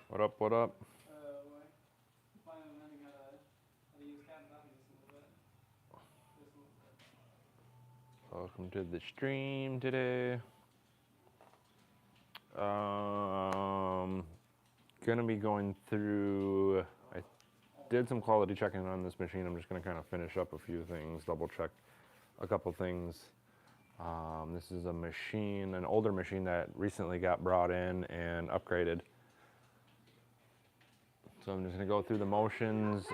What up, what up? Finally learning how to use CapCopy just a little bit. Welcome to the stream today. Gonna be going through, I did some quality checking on this machine. I'm just gonna kind of finish up a few things, double check a couple things. This is a machine, an older machine that recently got brought in and upgraded. So I'm just gonna go through the motions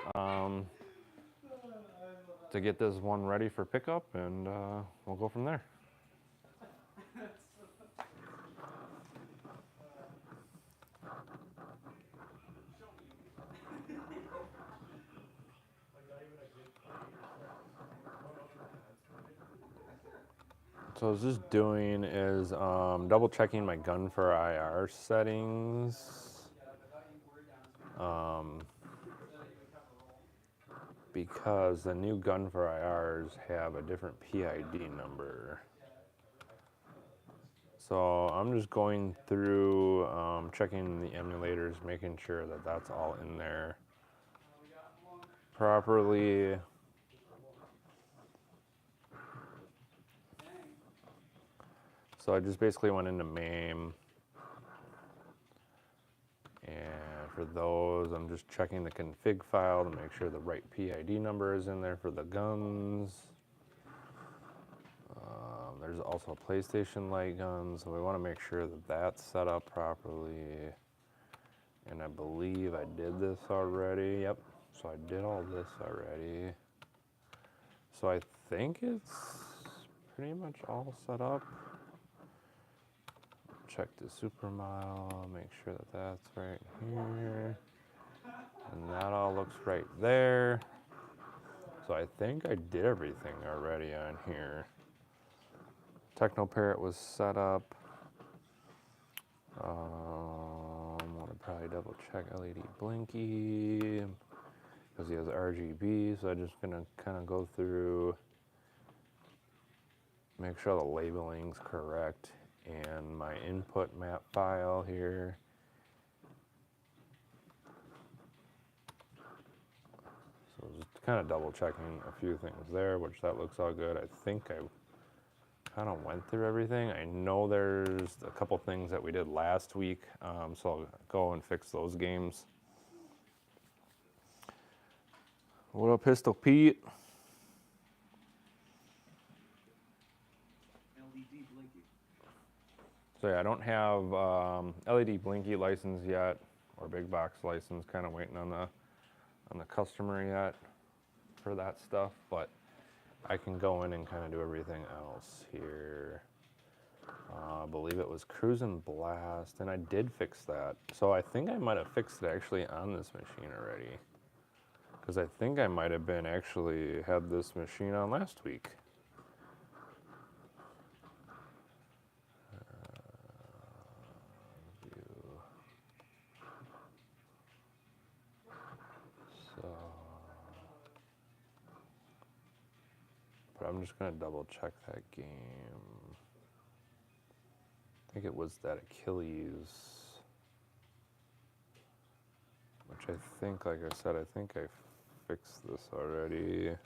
to get this one ready for pickup, and we'll go from there. So what I was just doing is double checking my gun for IR settings. Because the new gun for IRs have a different PID number. So I'm just going through checking the emulators, making sure that that's all in there properly. So I just basically went into MAME, and for those I'm just checking the config file to make sure the right PID number is in there for the guns. There's also a PlayStation light gun, so we want to make sure that that's set up properly. And I believe I did this already. Yep, so I did all this already. So I think it's pretty much all set up. Check the super mile, make sure that that's right here. And that all looks right there. So I think I did everything already on here. TechnoParrot was set up. Want to probably double check LED blinky because he has RGB. So I'm just gonna kind of go through, make sure the labeling's correct, and my input map file here. So just kind of double checking a few things there, which that looks all good. I think I kind of went through everything. I know there's a couple things that we did last week, so I'll go and fix those games. What up, Pistol Pete? LED blinky. So yeah, I don't have LED blinky license yet, or big box license. Kind of waiting on the customer yet for that stuff, but I can go in and kind of do everything else here. I believe it was Cruise and Blast, and I did fix that. So I think I might have fixed it actually on this machine already, because I think I might have been actually had this machine on last week. But I'm just gonna double check that game. I think it was that Achilles, which I think, like I said, I think I fixed this already.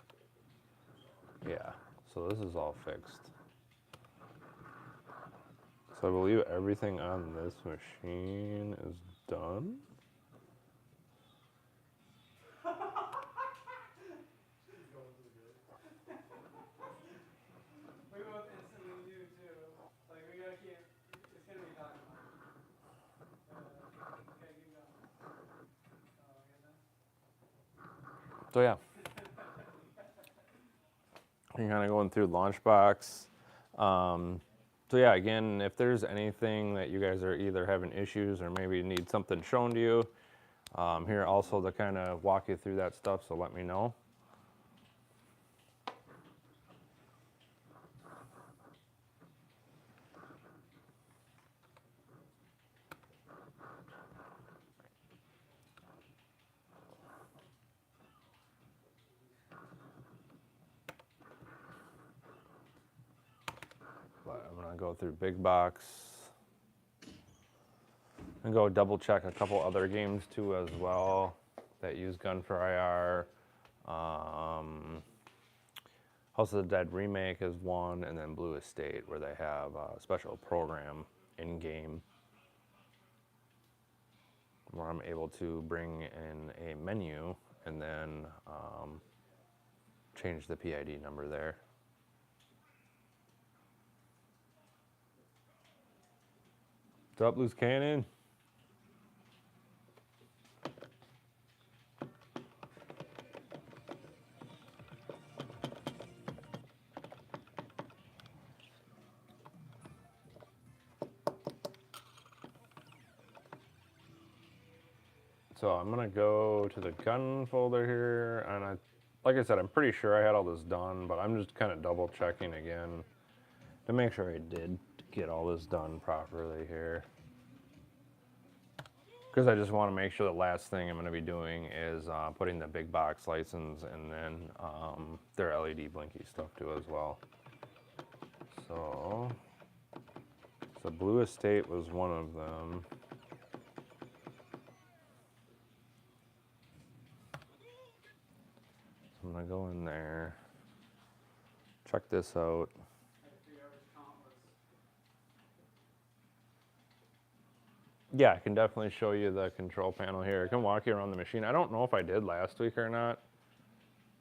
Yeah, so this is all fixed. So I believe everything on this machine is done. We both instantly do too. Like we gotta keep. It's gonna be talking about. Okay, keep going. Oh goodness. So yeah, you're kind of going through Launchbox. So yeah, again, if there's anything that you guys are either having issues or maybe need something shown to you, here also to kind of walk you through that stuff, so let me know. But I'm gonna go through big box. And go double check a couple other games too as well that use Gun for IR. House of the Dead Remake is one, and then Blue Estate, where they have a special program in game where I'm able to bring in a menu and then change the PID number there. What's up, Loose Cannon? So I'm gonna go to the gun folder here, and like I said, I'm pretty sure I had all this done, but I'm just kind of double checking again to make sure I did get all this done properly here. Because I just want to make sure the last thing I'm going to be doing is putting the big box license and then their LED blinky stuff too as well. So Blue Estate was one of them. So I'm going to go in there, check this out. Yeah, I can definitely show you the control panel here. I can walk you around the machine. I don't know if I did last week or not.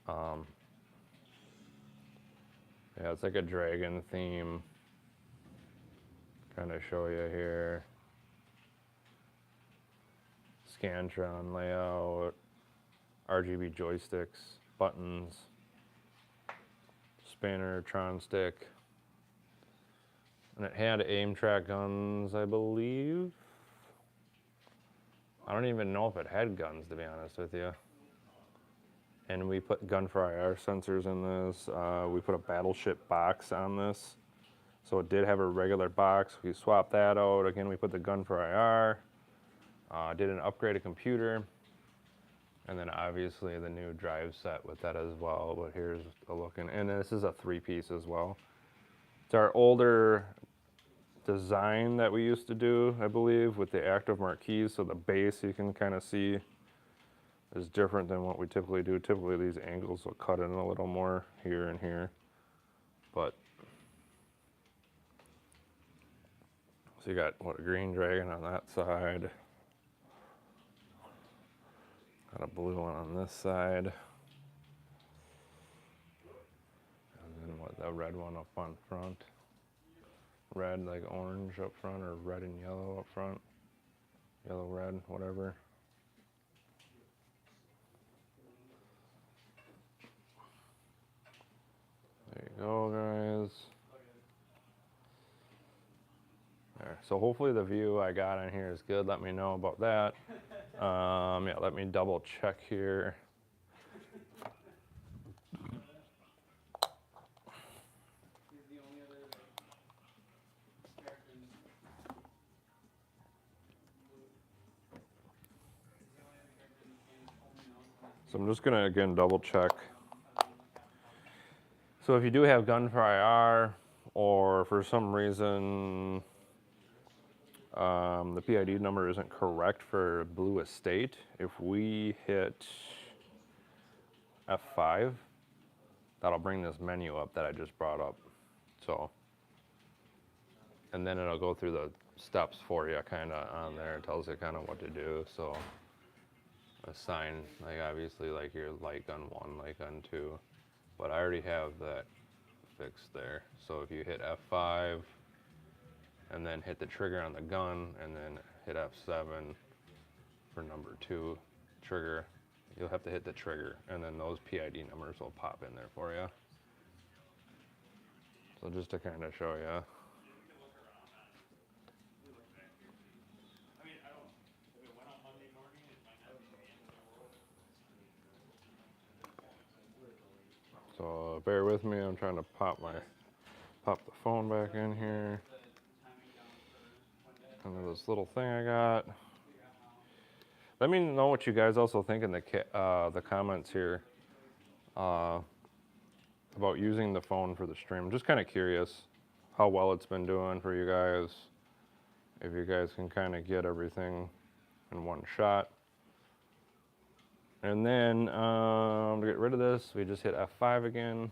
Yeah, it's like a dragon theme. Kind of show you here. Scantron layout, RGB joysticks, buttons, spanner, Tron stick. And it had aim track guns, I believe. I don't even know if it had guns, to be honest with you. And we put gun for IR sensors in this. We put a battleship box on this. So it did have a regular box. We swapped that out. Again, we put the gun for IR. Did an upgraded computer. And then obviously the new drive set with that as well. But here's a look. And this is a 3-piece as well. It's our older design that we used to do, I believe, with the active marquees. So the base you can kind of see is different than what we typically do. Typically these angles will cut in a little more here and here. But so you got what, a green dragon on that side. Got a blue one on this side. And then what, the red one up on front. Red like orange up front, or red and yellow up front. Yellow, red, whatever. There you go, guys. There. So hopefully the view I got on here is good. Let me know about that. Yeah, let me double check here. So I'm just gonna again double check. So if you do have gun for IR, or for some reason the PID number isn't correct for Blue Estate, if we hit F5, that'll bring this menu up that I just brought up. So, and then it'll go through the steps for you kind of on there. It tells you kind of what to do. So assign, like obviously like your light gun 1, light gun 2, but I already have that fixed there. So if you hit F5 and then hit the trigger on the gun and then hit F7 for number 2 trigger, you'll have to hit the trigger and then those PID numbers will pop in there for you. So just to kind of show you. So bear with me, I'm trying to pop the phone back in here. And this little thing I got. Let me know what you guys also think in the comments here about using the phone for the stream. I'm just kind of curious how well it's been doing for you guys. if you guys can kind of get everything in one shot. And then to get rid of this, we just hit F5 again.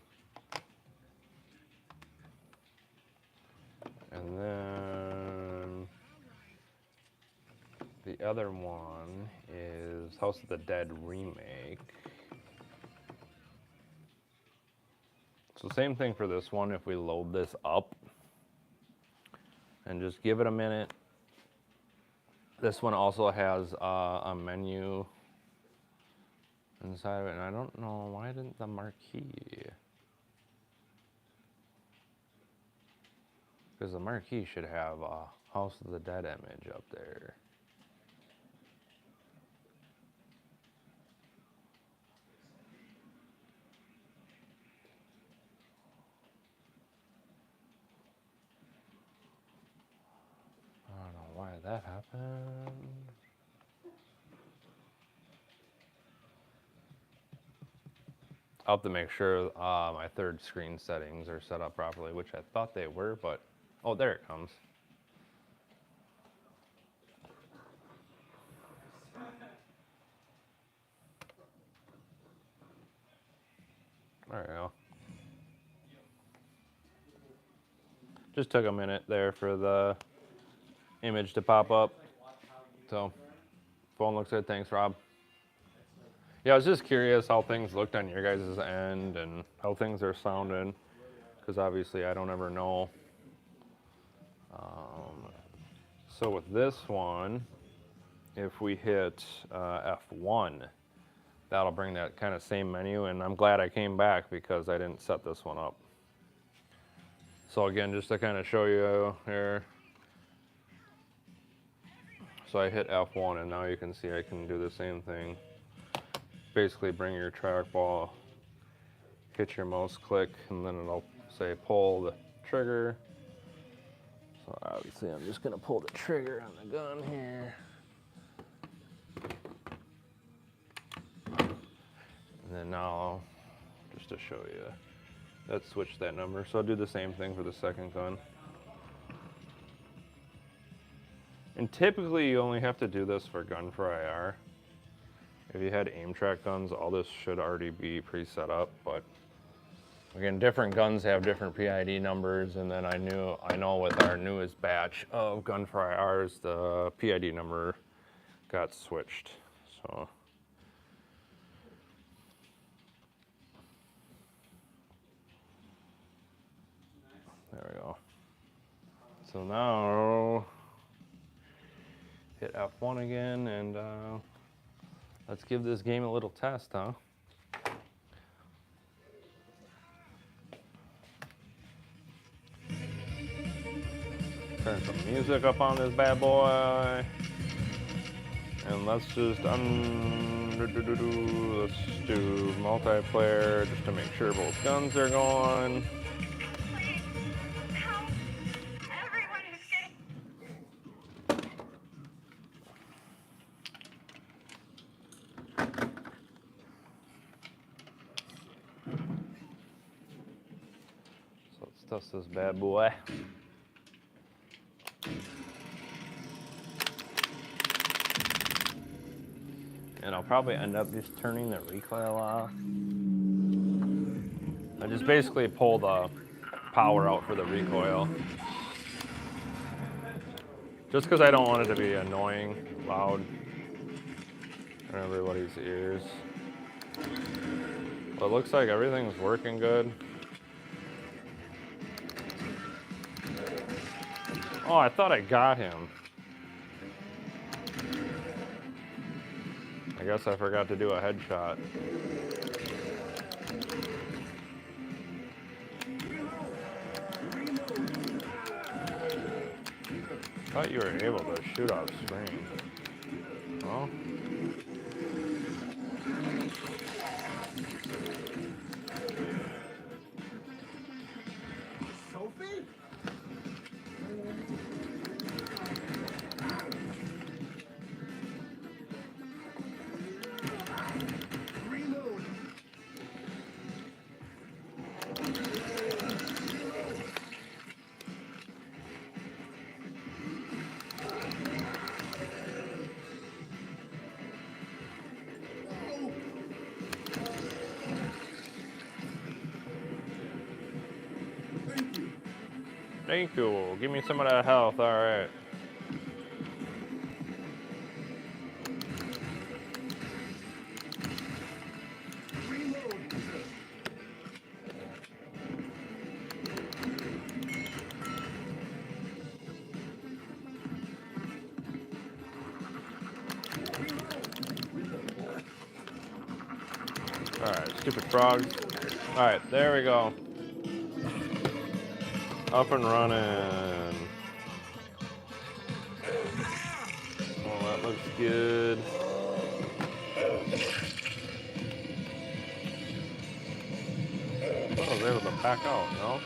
And then the other one is House of the Dead Remake. So same thing for this one. If we load this up and just give it a minute. This one also has a menu inside of it, and I don't know why didn't the marquee? Because the marquee should have a House of the Dead image up there. I don't know why that happened. I'll have to make sure my third screen settings are set up properly, which I thought they were, but oh, there it comes. There we go. Just took a minute there for the image to pop up. So, phone looks good. Thanks, Rob. Yeah, I was just curious how things looked on your guys' end and how things are sounding, because obviously I don't ever know. So with this one, if we hit F1, that'll bring that kind of same menu, and I'm glad I came back because I didn't set this one up. So again, just to kind of show you here. So I hit F1 and now you can see I can do the same thing. Basically bring your trackball, hit your mouse click, and then it'll say pull the trigger. So obviously I'm just gonna pull the trigger on the gun here. And then now, just to show you, let's switch that number. So I'll do the same thing for the second gun. And typically you only have to do this for gun for IR. If you had aim track guns, all this should already be pre-set up, but again, different guns have different PID numbers, and then I know with our newest batch of gun for IRs, the PID number got switched. So there we go. So now hit F1 again, and let's give this game a little test, huh? Turn some music up on this bad boy. And let's just let's do multiplayer just to make sure both guns are going. So let's test this bad boy. And I'll probably end up just turning the recoil off. I just basically pull the power out for the recoil. Just because I don't want it to be annoying, loud in everybody's ears. But it looks like everything's working good. Oh, I thought I got him. I guess I forgot to do a headshot. I thought you were able to shoot off screen. Well. Sophie? Thank you. Give me some of that health. All right. All right, stupid frogs. All right, there we go. Up and running. Oh, that looks good. Oh, I was able to back out, no?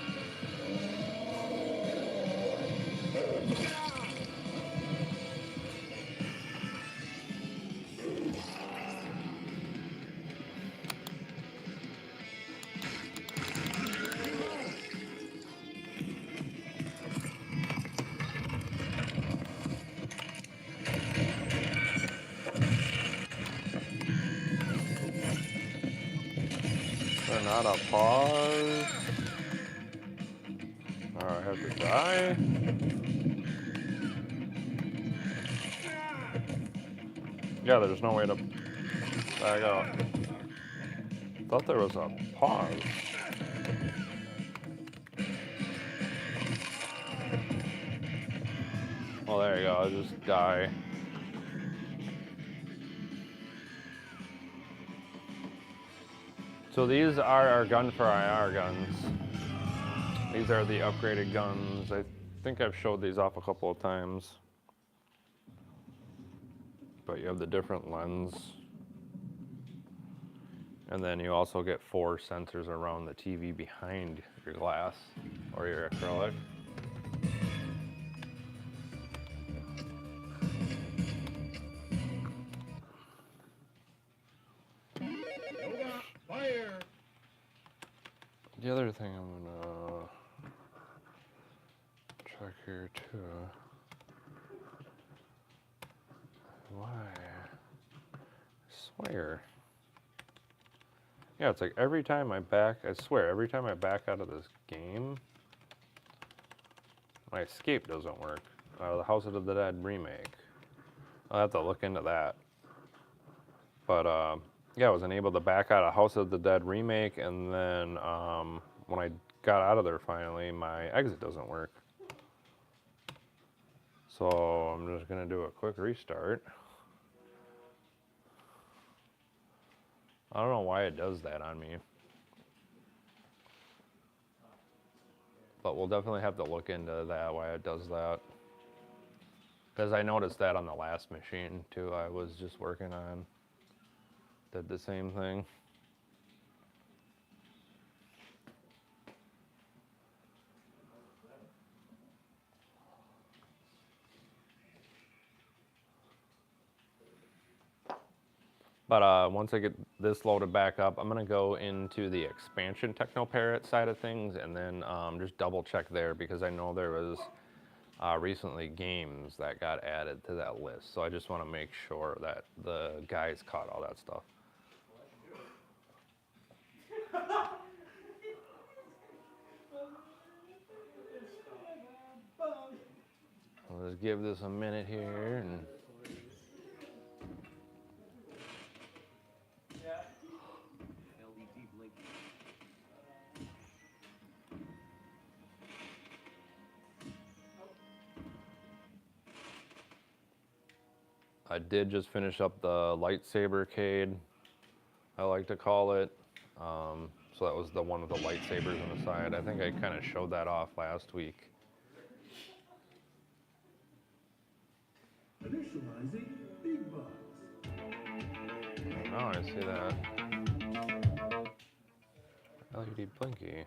They're not a pause. Or I have to die. Yeah, there's no way to back out. Thought there was a pause. Well, there you go. I'll just die. So these are our gun for IR guns. These are the upgraded guns. I think I've showed these off a couple of times. But you have the different lens. And then you also get 4 sensors around the TV behind your glass or your acrylic. Fire! The other thing I'm gonna check here too. Why? I swear. Yeah, it's like every time I swear, every time I back out of this game, my escape doesn't work. The House of the Dead remake. I'll have to look into that. But yeah, I wasn't able to back out of House of the Dead remake, and then when I got out of there finally, my exit doesn't work. So I'm just gonna do a quick restart. I don't know why it does that on me. But we'll definitely have to look into that, why it does that. Because I noticed that on the last machine too, I was just working on. Did the same thing. But once I get this loaded back up, I'm gonna go into the expansion TechnoParrot side of things and then just double check there because I know there was recently games that got added to that list. So I just wanna make sure that the guys caught all that stuff. Let's give this a minute here. And I did just finish up the lightsaber-cade, I like to call it. So that was the one with the lightsabers on the side. I think I kind of showed that off last week. Initializing big bucks. Oh, I see that. LED blinky.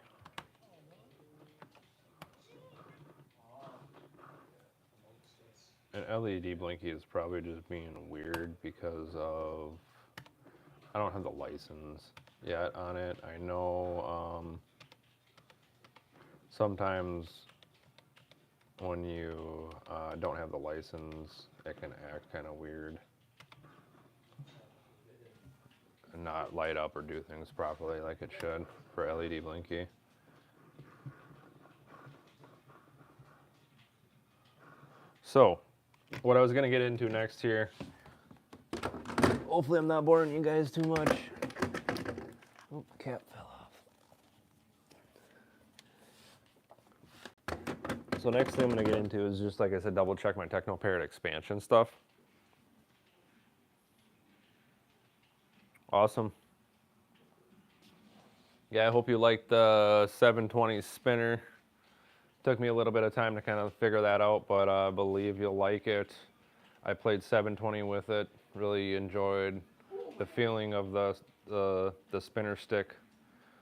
An LED blinky is probably just being weird because of I don't have the license yet on it. I know sometimes when you don't have the license, it can act kind of weird and not light up or do things properly like it should for LED blinky. So, what I was gonna get into next here. Hopefully, I'm not boring you guys too much. Oh, cap fell off. So next thing I'm gonna get into is just, like I said, double check my TechnoParrot expansion stuff. Awesome. Yeah, I hope you liked the 720 spinner. Took me a little bit of time to kind of figure that out, but I believe you'll like it. I played 720 with it. Really enjoyed the feeling of the spinner stick,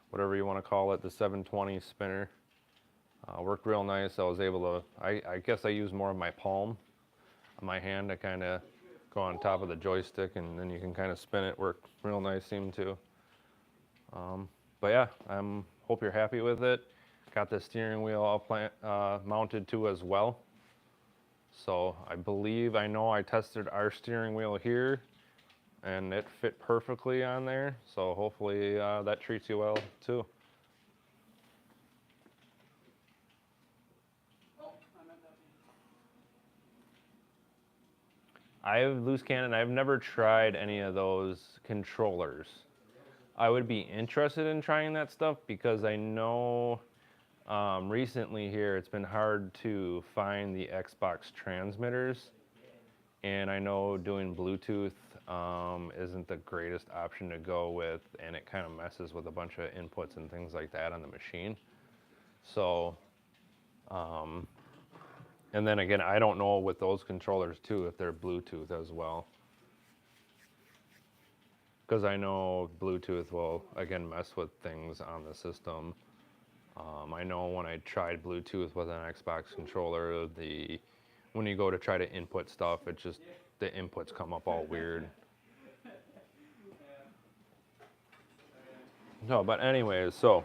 whatever you want to call it, the 720 spinner. Worked real nice. I was able to, I guess I used more of my palm on my hand to kind of go on top of the joystick, and then you can kind of spin it. Worked real nice, seemed to. But yeah, hope you're happy with it. Got the steering wheel all mounted to as well. So I know I tested our steering wheel here, and it fit perfectly on there. So hopefully that treats you well too. I have loose cannon. I've never tried any of those controllers. I would be interested in trying that stuff because I know recently here it's been hard to find the Xbox transmitters, and I know doing Bluetooth isn't the greatest option to go with, and it kind of messes with a bunch of inputs and things like that on the machine. So, and then again, I don't know with those controllers too if they're Bluetooth as well. Because I know Bluetooth will, again, mess with things on the system. I know when I tried Bluetooth with an Xbox controller, when you go to try to input stuff, it just, the inputs come up all weird. No, but anyways, so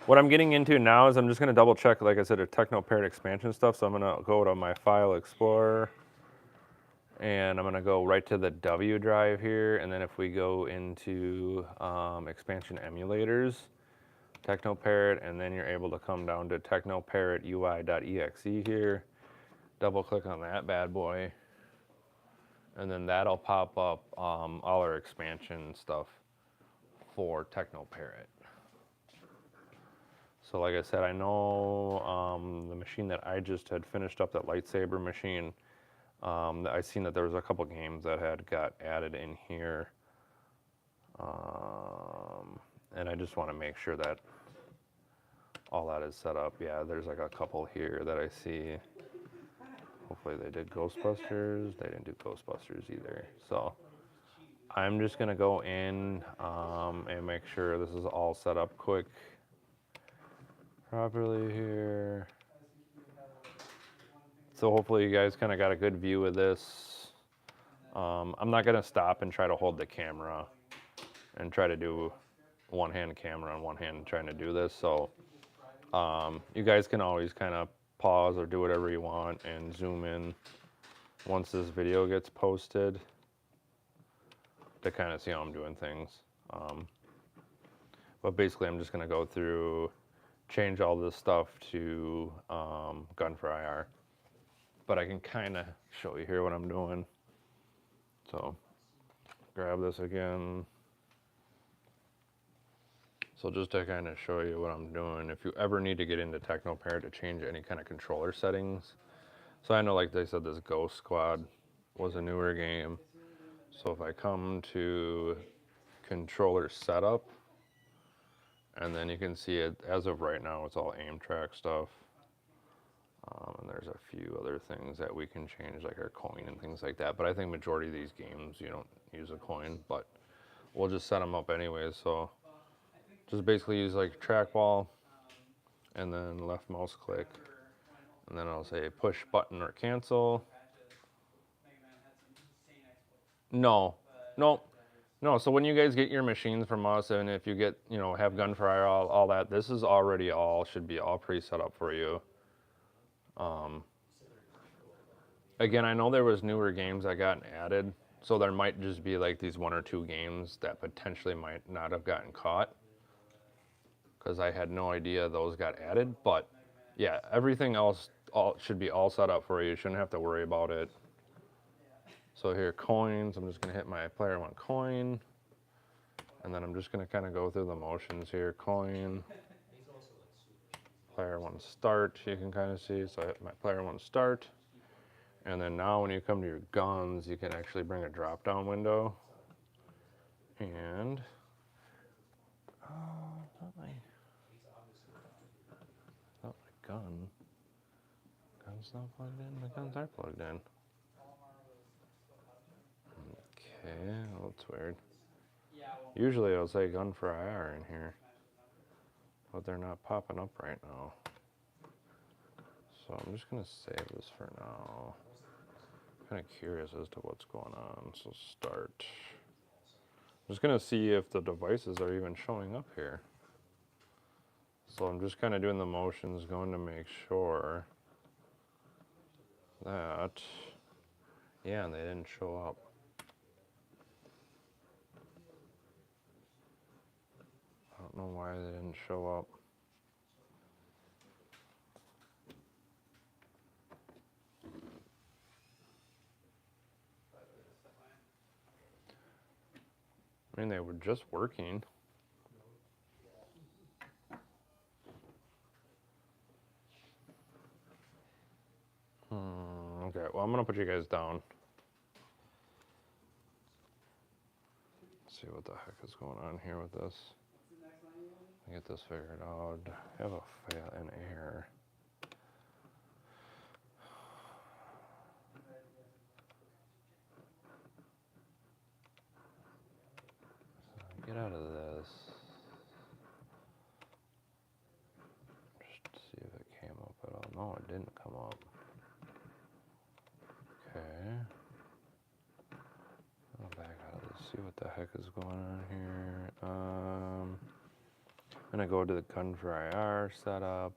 what I'm getting into now is I'm just going to double check, like I said, a TechnoParrot expansion stuff. So I'm going to go to my File Explorer, and I'm going to go right to the W drive here. And then if we go into expansion emulators, TechnoParrot, and then you're able to come down to TechnoParrot UI.exe here. Double click on that bad boy, and then that'll pop up all our expansion stuff for TechnoParrot. So like I said, I know the machine that I just had finished up, that lightsaber machine, I seen that there was a couple games that had got added in here. And I just want to make sure that all that is set up. Yeah, there's like a couple here that I see. Hopefully they did Ghostbusters. They didn't do Ghostbusters either. So I'm just going to go in and make sure this is all set up quick properly here. So hopefully you guys kind of got a good view of this. I'm not going to stop and try to hold the camera and try to do one-hand camera on one hand trying to do this. So you guys can always kind of pause or do whatever you want and zoom in once this video gets posted to kind of see how I'm doing things. But basically I'm just going to go through, change all this stuff to Gun for IR. But I can kind of show you here what I'm doing. So grab this again. So just to kind of show you what I'm doing, if you ever need to get into TechnoParrot to change any kind of controller settings. So I know, like they said, this Ghost Squad was a newer game. So if I come to controller setup, and then you can see it, as of right now, it's all aim track stuff. And there's a few other things that we can change, like our coin and things like that. But I think majority of these games, you don't use a coin, but we'll just set them up anyways. So just basically use like trackball and then left mouse click. And then I'll say push button or cancel. No. So when you guys get your machines from us, and if you get, have Gun for IR, all that, this is already should be all pre-set up for you. Again, I know there was newer games that got added, so there might just be like these 1 or 2 games that potentially might not have gotten caught, because I had no idea those got added. But yeah, everything else should be all set up for you. You shouldn't have to worry about it. So here, coins, I'm just gonna hit my player one coin. And then I'm just gonna kind of go through the motions here. Coin, player one start, you can kind of see. So I hit my player one start. And then now when you come to your guns, you can actually bring a drop down window. And, not my gun. Gun's not plugged in? The guns are plugged in. Okay, well, that's weird. Usually it'll say gun for IR in here, but they're not popping up right now. So I'm just gonna save this for now. Kind of curious as to what's going on. So start. I'm just gonna see if the devices are even showing up here. So I'm just kind of doing the motions, going to make sure that, yeah, they didn't show up. I don't know why they didn't show up. I mean, they were just working. Okay, well, I'm gonna put you guys down. See what the heck is going on here with this. Get this figured out. I have an error. So get out of this. Just to see if it came up at all. No, it didn't come up. Okay. I'll back out of this. See what the heck is going on here. I'm gonna go to the gun for IR setup.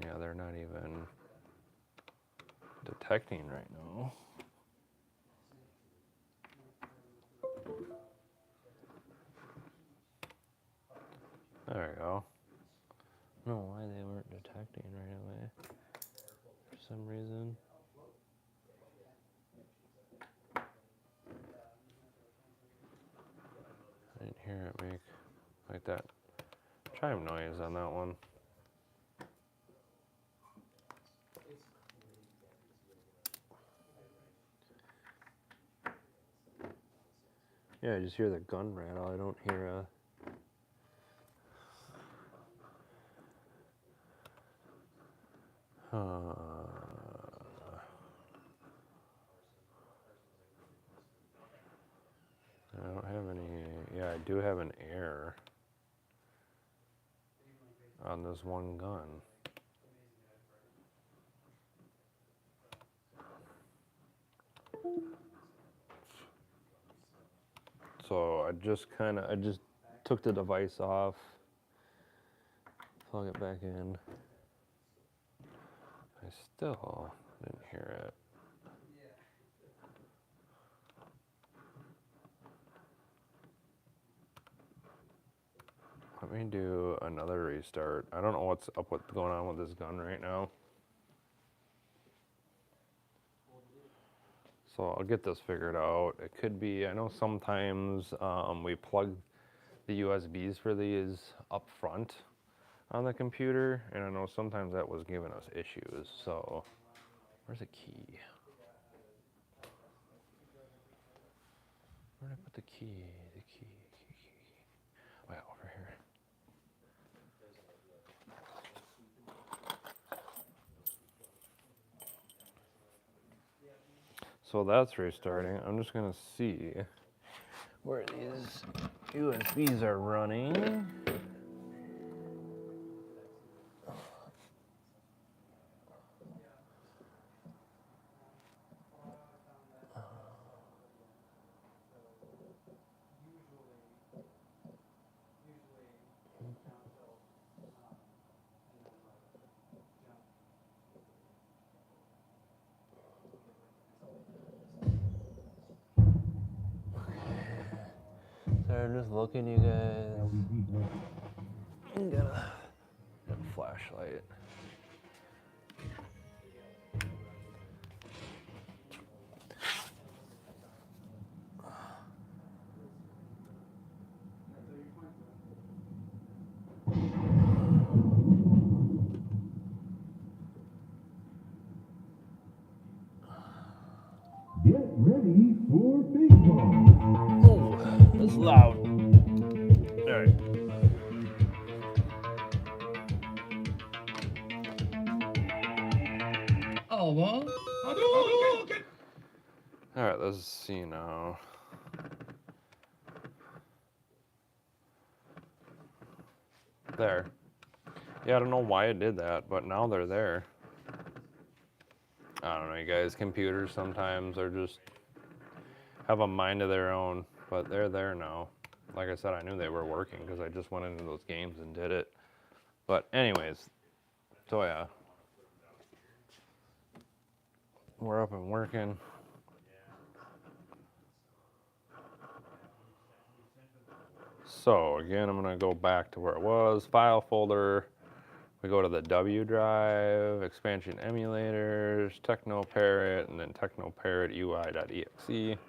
Yeah, they're not even detecting right now. There we go. I don't know why they weren't detecting right away. For some reason. I didn't hear it make like that chime noise on that one. Yeah, I just hear the gun rattle. I don't hear a... I don't have any... Yeah, I do have an error on this one gun. So I just took the device off, plug it back in. I still didn't hear it. Let me do another restart. I don't know what's going on with this gun right now. So I'll get this figured out. It could be, I know sometimes we plug the USBs for these up front on the computer, and I know sometimes that was giving us issues. So where's the key? Where did I put the key? The key. Oh yeah, over here. So that's restarting. I'm just gonna see where these USBs are running. So I'm just looking, you guys. I'm gonna get a flashlight. ready for big balls. Oh, that's loud. All right. Alva, Hadouken! All right, let's see now. There. Yeah, I don't know why it did that, but now they're there. I don't know, you guys. Computers sometimes are just have a mind of their own, but they're there now. Like I said, I knew they were working because I just went into those games and did it. But anyways, so yeah, we're up and working. So again, I'm gonna go back to where it was, file folder. We go to the W drive, expansion emulators, TechnoParrot, and then TechnoParrot UI.exe.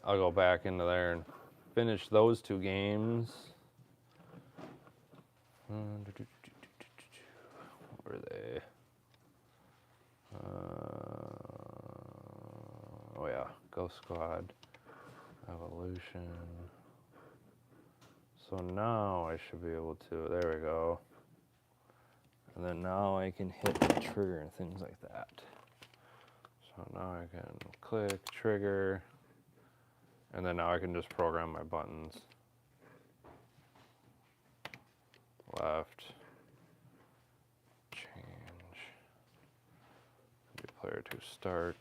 I'll go back into there and finish those two games. Where are they? Oh yeah, Ghost Squad, Evolution. So now I should be able to, there we go. And then now I can hit the trigger and things like that. So now I can click, trigger, and then now I can just program my buttons. Left, change, do player to start.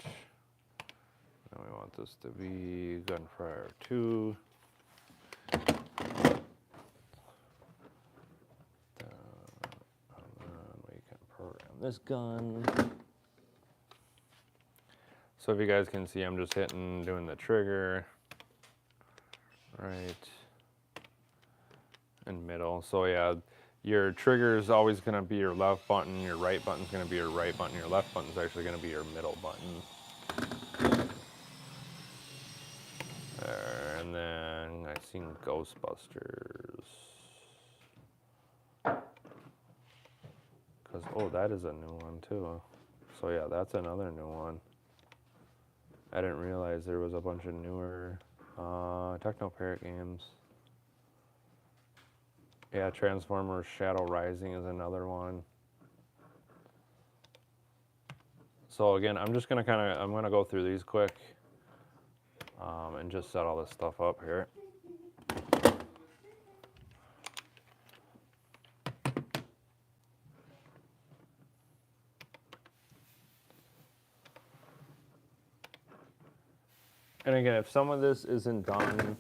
And we want this to be Gunfire 2. This gun. So if you guys can see, I'm just doing the trigger, right, and middle. So yeah, your trigger is always gonna be your left button, your right button's gonna be your right button, your left button's actually gonna be your middle button. There, and then I've seen Ghostbusters. Oh, that is a new one too. So yeah, that's another new one. I didn't realize there was a bunch of newer TechnoParrot games. Yeah, Transformers Shadow Rising is another one. So again, I'm just gonna I'm gonna go through these quick and just set all this stuff up here. And again, if some of this isn't done,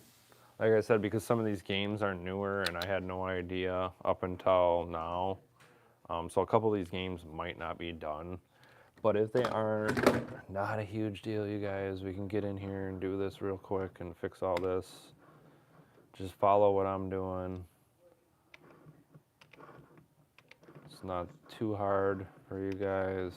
like I said, because some of these games are newer and I had no idea up until now. So a couple of these games might not be done. But if they aren't, not a huge deal, you guys. We can get in here and do this real quick and fix all this. Just follow what I'm doing. It's not too hard for you guys.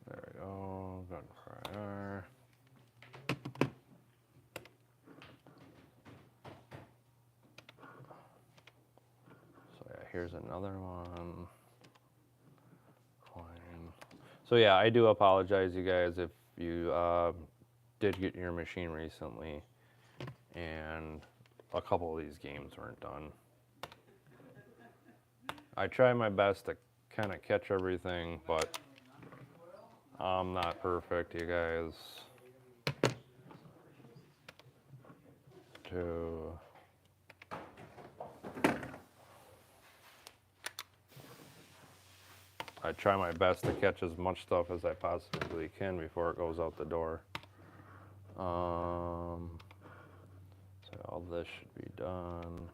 There we go, Gunfire. So yeah, here's another one. Coin. So yeah, I do apologize, you guys, if you did get your machine recently and a couple of these games weren't done. I try my best to kind of catch everything, but I'm not perfect, you guys. I try my best to catch as much stuff as I possibly can before it goes out the door. So all this should be done.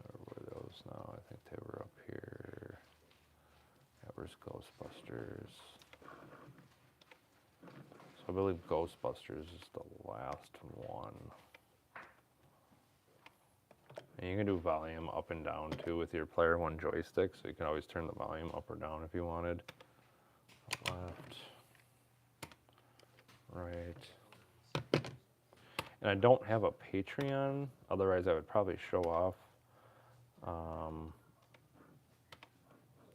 Where were those now? I think they were up here. Ghostbusters. So I believe Ghostbusters is the last one. And you can do volume up and down too with your player one joystick, so you can always turn the volume up or down if you wanted. Left, right. And I don't have a Patreon, otherwise I would probably show off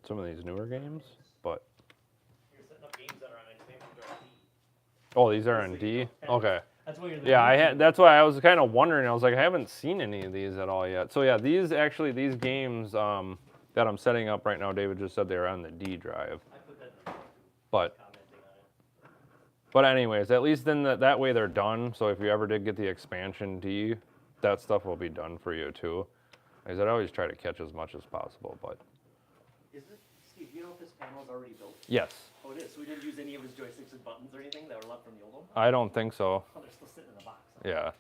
some of these newer games, but... You're setting up games that are on expansion or D. Oh, these are Just on so you D? know. Okay. That's what you're Yeah, I had. That's why I was kind of wondering. I was like, I haven't seen any of these at all yet. So yeah, these games that I'm setting up right now, David just said they're on the D drive. I put that in the But commenting on it. but anyways, at least then that way they're done. So if you ever did get the expansion D, that stuff will be done for you too. Because I always try to catch as much as possible. But Is it, Steve, you know if this panel is already built? yes, Oh, it is. So we didn't use any of his joysticks and buttons or anything that were left from the old one? I don't think so. Oh, they're still sitting in the box. Yeah,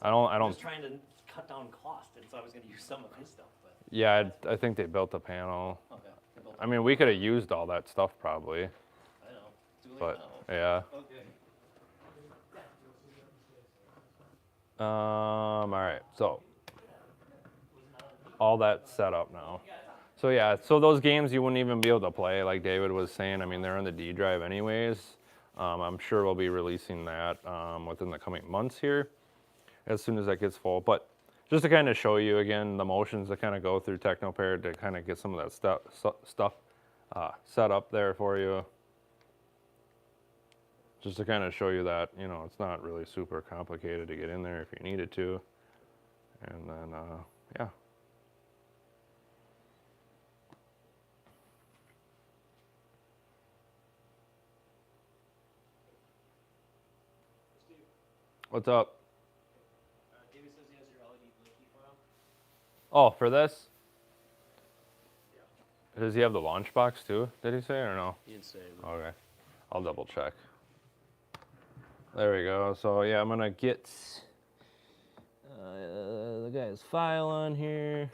I don't. I'm just trying to cut down cost, and so I was going to use some of his stuff, but Yeah, I think they built the panel. okay. They built I mean, we could have used all that stuff probably. I know. Too late But now. yeah. Okay. All right, so all that's set up now. So yeah, so those games you wouldn't even be able to play, like David was saying. I mean, they're on the D drive anyways. I'm sure we'll be releasing that within the coming months here, as soon as that gets full. But just to kind of show you again the motions that kind of go through TechnoParrot to kind of get some of that stuff set up there for you. Just to kind of show you that, you know, it's not really super complicated to get in there if you needed to. And then, yeah. Steve, What's up? David says he has your LED blinky file. Oh, for this? Does he have the launch box too, did he say, or no? He didn't say. Okay, I'll double check. There we go. So yeah, I'm gonna get the guy's file on here.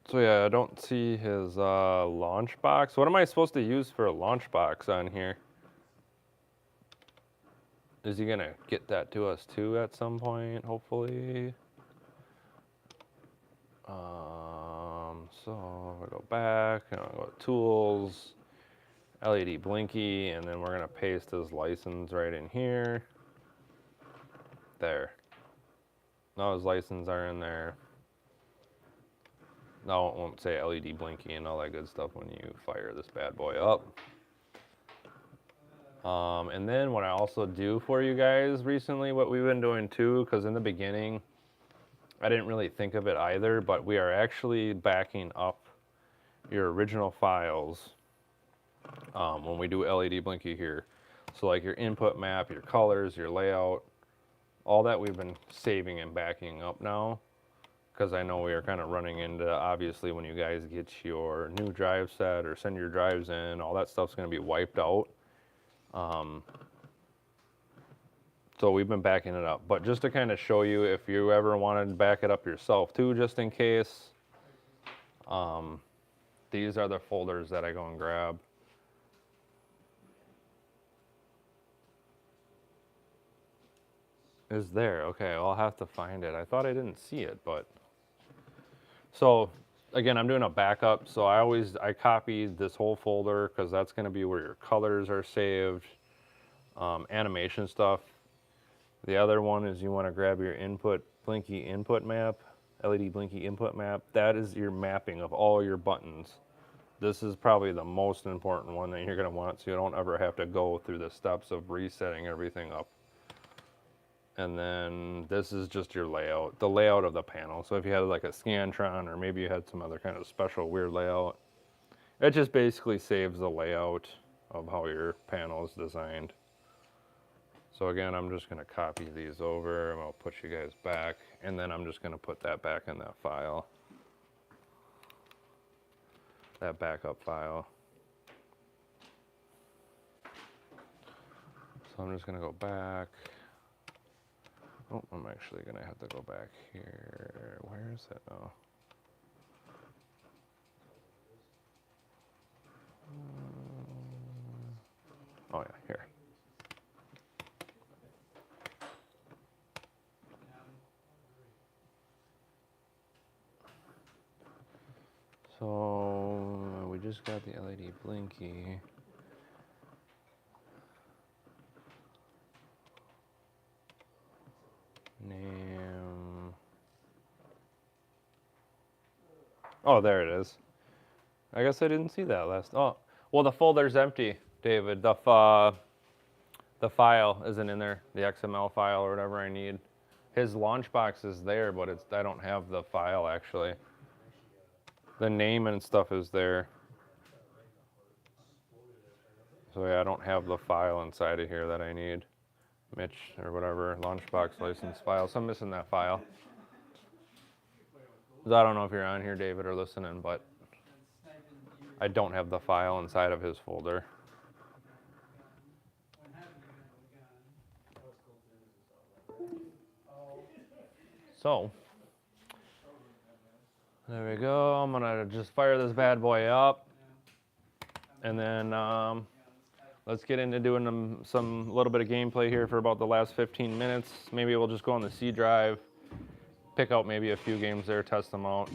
So yeah, I don't see his launch box. What am I supposed to use for a launch box on here? Is he gonna get that to us too at some point, hopefully? So we go back, and I'll go to tools, LED blinky, and then we're gonna paste his license right in here. There. Now his license are in there. No, it won't say LED blinky and all that good stuff when you fire this bad boy up. And then what I also do for you guys recently, what we've been doing too, because in the beginning, I didn't really think of it either, but we are actually backing up your original files when we do LED blinky here. So like your input map, your colors, your layout, all that we've been saving and backing up now. Because I know we are kind of running into, obviously, when you guys get your new drive set or send your drives in, all that stuff's going to be wiped out. So we've been backing it up. But just to kind of show you, if you ever wanted to back it up yourself too, just in case, these are the folders that I go and grab. Is there? Okay, I'll have to find it. I thought I didn't see it, but... So, again, I'm doing a backup, so I copied this whole folder because that's going to be where your colors are saved, animation stuff. The other one is you want to grab your blinky input map, LED blinky input map. That is your mapping of all your buttons. This is probably the most important one that you're going to want, so you don't ever have to go through the steps of resetting everything up. And then this is just your layout, the layout of the panel. So if you had like a Scantron or maybe you had some other kind of special weird layout, it just basically saves the layout of how your panel is designed. So again, I'm just gonna copy these over and I'll put you guys back, and then I'm just gonna put that back in that file, that backup file. So I'm just gonna go back. Oh, I'm actually gonna have to go back here. Where is it now? Oh yeah, here. So we just got the LED blinky. Name. Oh, there it is. I guess I didn't see that last. Oh, well, the folder's empty, David. The file isn't in there. The XML file or whatever I need. His launch box is there, but I don't have the file actually. The name and stuff is there. So yeah, I don't have the file inside of here that I need. Mitch or whatever, launchbox license file. So I'm missing that file. So I don't know if you're on here, David, or listening, but I don't have the file inside of his folder. So there we go. I'm gonna just fire this bad boy up, and then let's get into doing some little bit of gameplay here for about the last 15 minutes. Maybe we'll just go on the C drive, pick out maybe a few games there, test them out.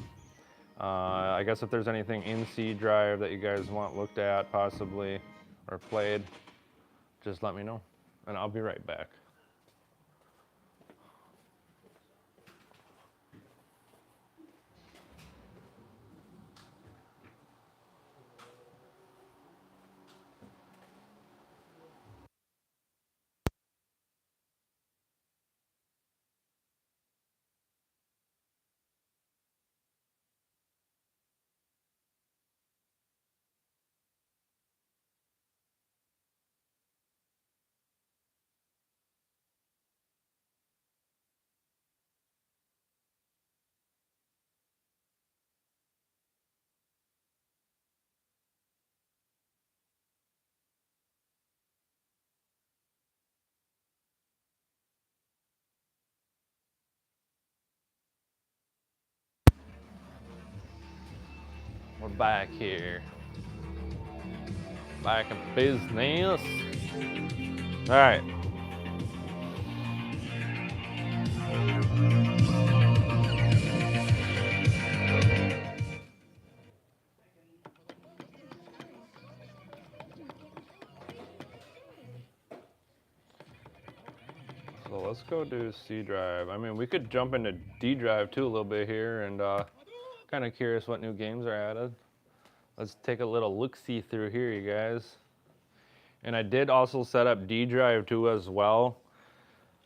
I guess if there's anything in C drive that you guys want looked at possibly or played, just let me know, and I'll be right back. We're back here. Back in business. All right. So let's go do C drive. I mean, we could jump into D drive too a little bit here, and kind of curious what new games are added. Let's take a little look-see through here, you guys. And I did also set up D drive too as well,